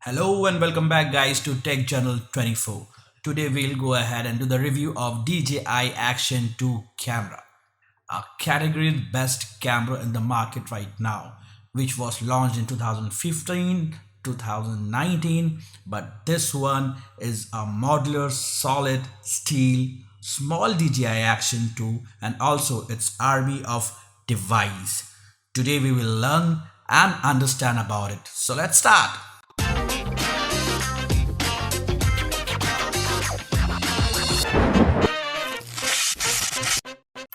Hello and welcome back guys to Tech Journal 24. Today we'll go ahead and do the review of DJI Action 2 camera, a category best camera in the market right now, which was launched in 2015, 2019, but this one is a modular solid steel small DJI Action 2 and also its army of device. Today we will learn and understand about it. So let's start.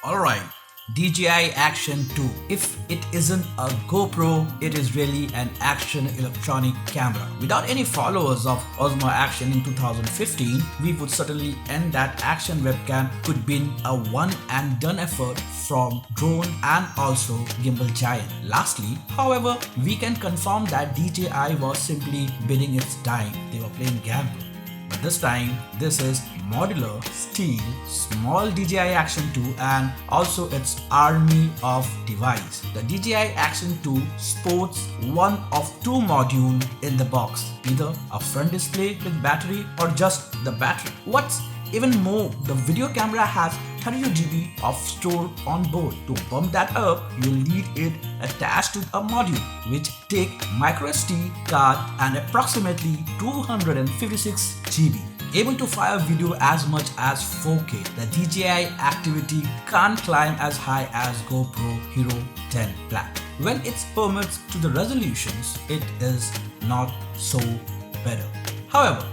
Alright, DJI Action 2. If it isn't a GoPro, it is really an action electronic camera. Without any followers of Osmo Action in 2015, we would certainly end that action webcam could be a one and done effort from drone and also gimbal giant. Lastly, however, we can confirm that DJI was simply bidding its time. They were playing gamble. But this time, this is modular, steel, small DJI Action 2 and also its army of device. The DJI Action 2 sports one of two modules in the box, either a front display with battery or just the battery. What's even more, the video camera has 32 GB of store on board. To bump that up, you'll need it attached to a module which take micro SD card and approximately 256 GB. Able to fire video as much as 4K, the DJI Activity can't climb as high as GoPro Hero 10 Black. When it permits to the resolutions, it is not so better. However,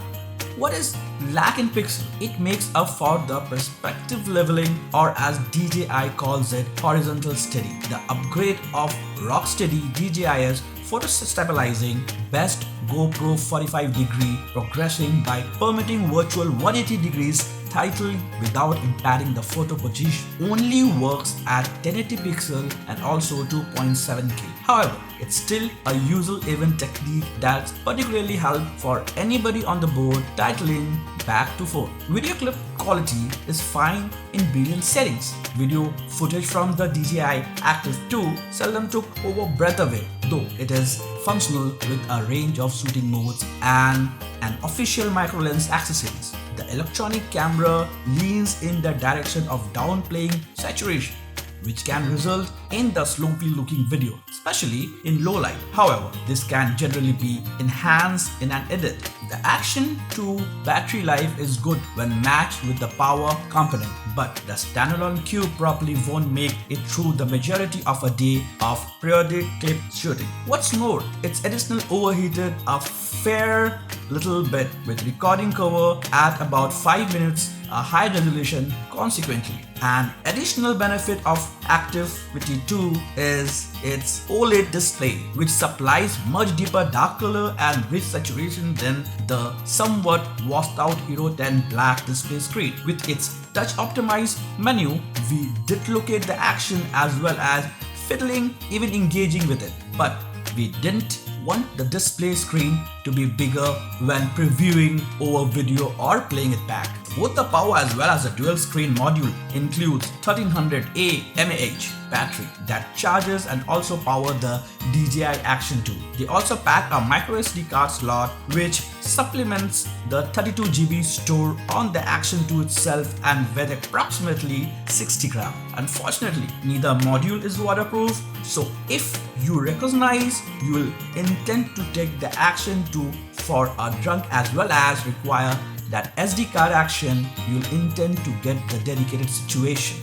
what is lack in pixel? It makes up for the perspective leveling, or as DJI calls it, horizontal steady. The upgrade of Rocksteady DJI's photo stabilizing best GoPro 45-degree progressing by permitting virtual 180 degrees title without impacting the photo position. Only works at 1080 pixel and also 2.7K. However, it's still a usual event technique that's particularly helpful for anybody on the board titling back to phone. Video clip quality is fine in brilliant settings. Video footage from the DJI Active 2 seldom took over breath away, though it is functional with a range of shooting modes and an official micro lens accessories. The electronic camera leans in the direction of downplaying saturation, which can result in the sloppy looking video, especially in low light. However, this can generally be enhanced in an edit. The Action 2 battery life is good when matched with the power component, but the standalone cube probably won't make it through the majority of a day of periodic clip shooting. What's more, it's additional overheated a fair little bit with recording cover at about 5 minutes, a high resolution consequently. An additional benefit of Activity 2 is its OLED display, which supplies much deeper dark color and rich saturation than the somewhat washed out Hero 10 Black display screen. With its touch optimized menu, we did locate the action as well as fiddling, even engaging with it. But we didn't want the display screen to be bigger when previewing over video or playing it back. Both the power as well as the dual screen module includes 1300 mAh battery that charges and also power the DJI Action 2. They also pack a micro SD card slot which supplements the 32 GB store on the Action 2 itself and weigh approximately 60 grams. Unfortunately, neither module is waterproof, so if you recognize you will intend to take the Action 2 for a drunk as well as require that SD card action, you'll intend to get the dedicated situation.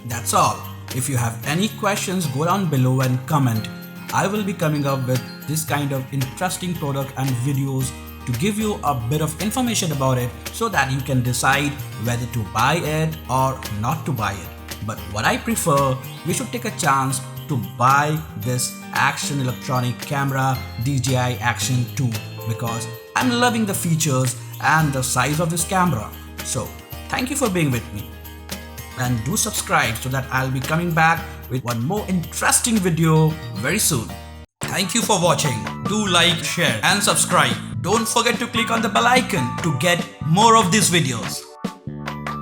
That's all. If you have any questions, go down below and comment. I will be coming up with this kind of interesting product and videos to give you a bit of information about it so that you can decide whether to buy it or not to buy it. But what I prefer, we should take a chance to buy this action electronic camera DJI Action 2 because I'm loving the features and the size of this camera. So thank you for being with me and do subscribe so that I'll be coming back with one more interesting video very soon. Thank you for watching. Do like, share and subscribe. Don't forget to click on the bell icon to get more of these videos.